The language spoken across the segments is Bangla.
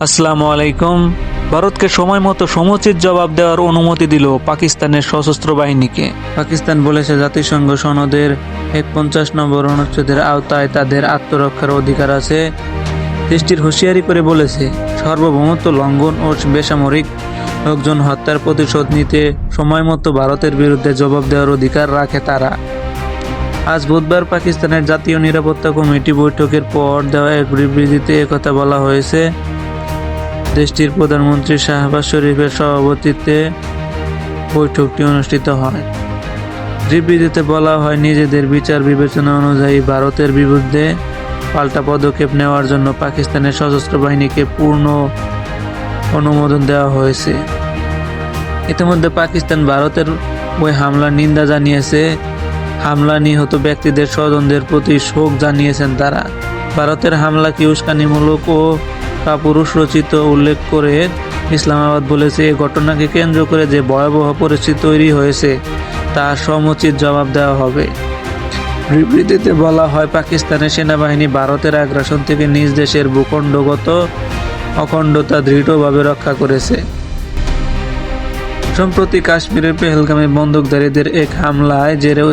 আসসালামু আলাইকুম। ভারতকে সময় মতো সমুচিত জবাব দেওয়ার অনুমতি দিল পাকিস্তানের সশস্ত্র বাহিনীকে। পাকিস্তান বলেছে জাতিসংঘ সনদের ৪১ নম্বর অনুচ্ছেদের আওতায় তাদের আত্মরক্ষার অধিকার আছে। দেশটির হুঁশিয়ারি করে বলেছে, সার্বভৌমত্ব লঙ্ঘন ও বেসামরিক লোকজন হত্যার প্রতিশোধ নিতে সময় মতো ভারতের বিরুদ্ধে জবাব দেওয়ার অধিকার রাখে তারা। আজ বুধবার পাকিস্তানের জাতীয় নিরাপত্তা কমিটি বৈঠকের পর দেওয়া এক বিবৃতিতে একথা বলা হয়েছে। দেশটির প্রধানমন্ত্রী শাহবাজ শরীফের সভাপতিত্বে বৈঠকটি অনুষ্ঠিত হয়। বিবৃতিতে বলা হয়, নিজেদের বিচার বিবেচনা অনুযায়ী ভারতের বিরুদ্ধে পাল্টা পদক্ষেপ নেওয়ার জন্য পাকিস্তানের সশস্ত্র বাহিনীকে পূর্ণ অনুমোদন দেওয়া হয়েছে। ইতিমধ্যে পাকিস্তান ভারতের ওই হামলার নিন্দা জানিয়েছে। হামলা নিহত ব্যক্তিদের স্বজনদের প্রতি শোক জানিয়েছেন তারা। ভারতের হামলাকে উস্কানিমূলক ও কাপুরুষোচিত উল্লেখ করে ইসলামাবাদ বলেছে, এই ঘটনাকে কেন্দ্র করে যে ভয়াবহ পরিস্থিতি তৈরি হয়েছে তার সমুচিত জবাব দেওয়া হবে। বিবৃতিতে বলা হয়, পাকিস্তানের সেনাবাহিনী ভারতের আগ্রাসন থেকে নিজ দেশের ভূখণ্ডগত অখণ্ডতা দৃঢ়ভাবে রক্ষা করেছে। সম্প্রতি কাশ্মীরের পেহেলগামে বন্দুকধারীদের এক হামলায় জেরে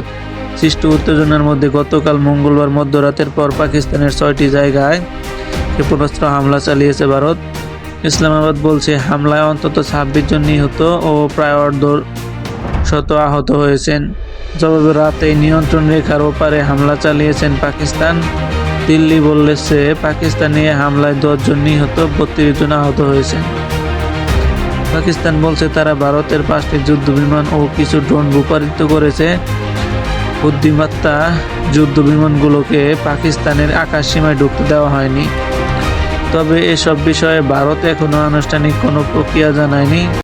সৃষ্ট উত্তেজনার মধ্যে গতকাল মঙ্গলবার মধ্যরাতের পর পাকিস্তানের ৬টি জায়গায় ক্ষেপণাস্ত্র হামলা চালিয়েছে ভারত। ইসলামাবাদ বলছে, হামলায় অন্তত ২৬ জন নিহত ও প্রায় অর্ধশত আহত হয়েছেন। জবাবে রাতেই নিয়ন্ত্রণ রেখার ওপারে হামলা চালিয়েছেন পাকিস্তান। দিল্লি বলেছে, পাকিস্তানি হামলায় ১০ জন নিহত, ৩২ জন আহত হয়েছেন। পাকিস্তান বলছে, তারা ভারতের ৫টি যুদ্ধবিমান ও কিছু ড্রোন ভূপাতিত করেছে। বুদ্ধিমত্তা যুদ্ধ বিমানগুলোকে পাকিস্তানের আকাশসীমায় ঢুকতে দেওয়া হয়নি। তবে এসব বিষয়ে ভারত এখনো আনুষ্ঠানিক কোনো প্রক্রিয়া জানায়নি।